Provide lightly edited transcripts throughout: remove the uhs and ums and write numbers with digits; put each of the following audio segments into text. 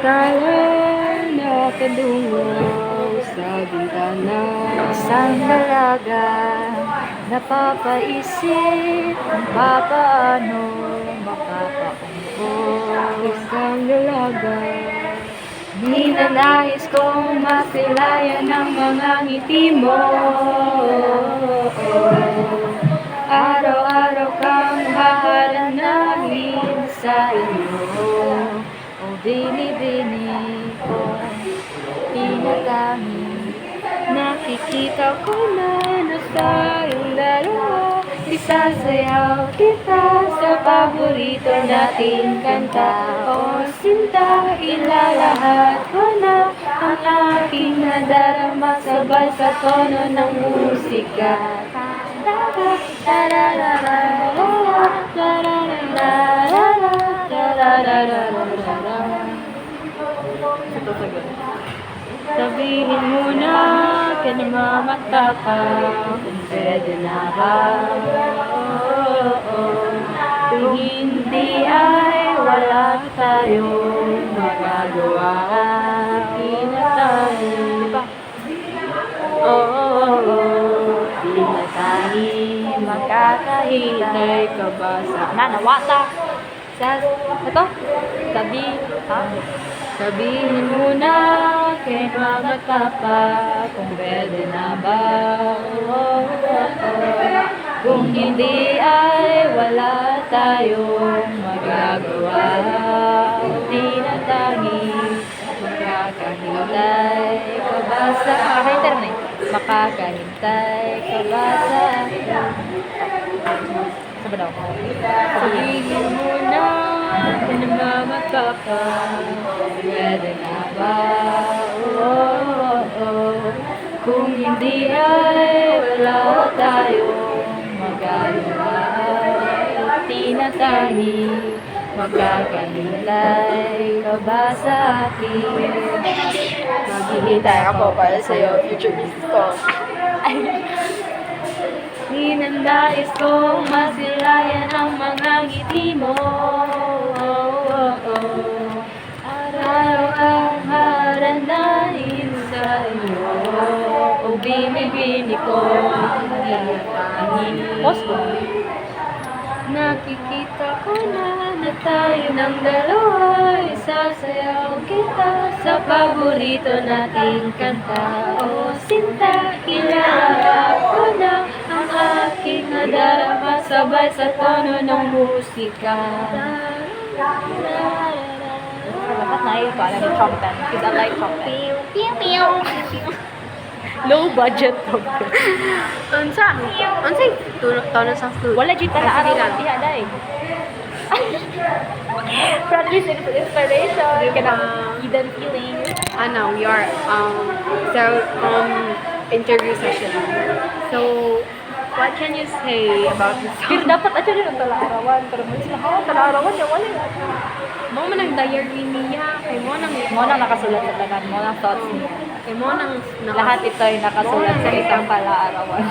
Kala nakadungaw sa bintana. Isang dalaga, napapaisip kung papaano makapaungkol. Isang dalaga, Ninanais kong masilayan ang mga ngiti mo. Araw-araw kang hahalanahin sa iyo. O bini-bini ko, tinatangi. Nakikita ko na tayong dalawa. Isasayaw kita sa paborito nating kanta. O sinta, ilalahat ko na ang aking nadarama sabay sa tono ng musika. Sabihin mo na kinamamata ka kung pwede na ba. Kung hindi ay wala tayong magagawa. Pinatay di na tayo makakahintay ka ba sa nanawata. Ito? Sabihin mo na kay mama papa kung pwede na ba. Kung hindi ay wala tayong magagawa. Di na tayo makakahintay ka ba sa makakahintay ka ba sa sabi daw. Sabihin mo na kinamamata ka pwede na ba. Kung hindi ay wala tayong magagawa. Tinatahi magkakahintay ka ba sa akin. Maghihintay ako para sa'yo, future business ko. Ninanais kong masilayan ang mga ngiti mo. Araw ang haranahin sa iyo. O bini-bini ko nakikita ko na tayo ng dalawa. Isasayaw kita sa paborito nating kanta. O sinta, kilala ko na ang aking nadarama sabay sa tono ng musika. Dapat na yun pa ng trumpet because I like trumpet. Pew pew. Low budget trumpet. unsay tono sa flute? Wala dito na araw diha dai. Practice inspiration, kanang hidden feeling. We are interview session. So, what can you say about the Pero song? dapat ato rin ang talaarawan. Pero mo sila, talaarawan niya, wala. Mo man ang diary niya, kay mo nang Mo nang nakasulat sa tanan, mo nang thoughts niya. kay mo nang Lahat ito ay nakasulat sa isang palaarawan.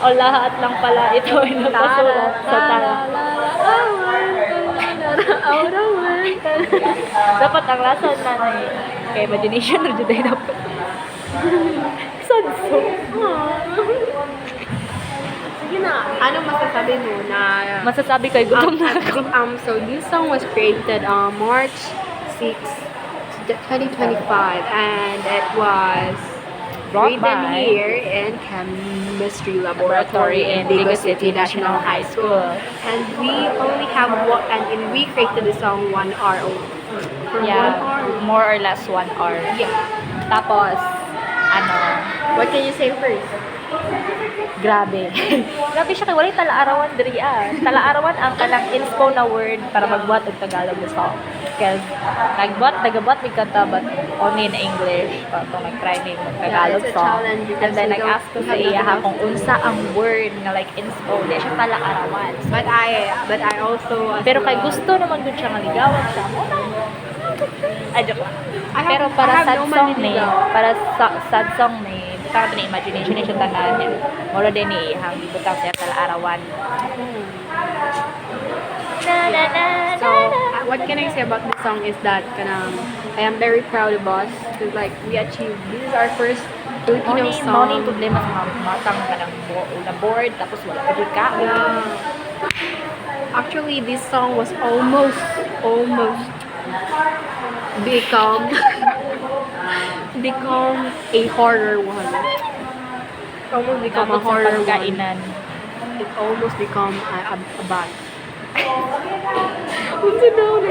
O lahat lang pala ito ay nakasulat sa tanan. Dapat ang lason na kay imagination na dyan ay dapat. Sanso. Sige na, ano masasabi mo na Masasabi ko ay gutom na ako. so this song was created on March 6, 2025 and it was Brought written by here in Chemistry Laboratory in Ligo City National High School. And we only have we created the song 1 hour for 1 Yeah, hour. more or less 1 hour. Yeah. Tapos, What can you say first? grabe. Grabe siya kay walay talaarawan diri ah. Talaarawan ang kanang inspo na word para magbuhat og Tagalog na song. Because nagabuhat mi kanta but only in English. So nag-try mi mag Tagalog it's a song. challenge because And then we don't nag-ask ko sa have iya enough. kung unsa ang word nga like inspo. Di siya talaarawan. But I also Pero kay gusto naman gud siya nga ligawan siya. Joke lang. Pero I para have sad no song ni, maniligaw. para sad song ni, butang ni imagination ni siya tanan niya. Moro din ni ihang butang siya talaarawan. So what can I say about this song is that I am very proud of us because like we achieved. This is our first Filipino Mao ni song. problema sa mga matang kanang na board tapos wala pa jud ka. Yeah. Actually, this song was almost become a horror one. Almost become a Tapos sa horror one. pagkainan. It almost become a bad. Unsa daw?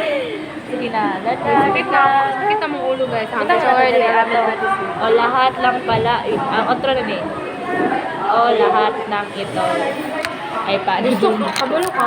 Sige na, Sakit na. Sakit na mong ulo guys. Ito, sorry, o lahat lang pala, ang otro na ni. O lahat ng ito ay paano. Gusto ko, kabalo ka.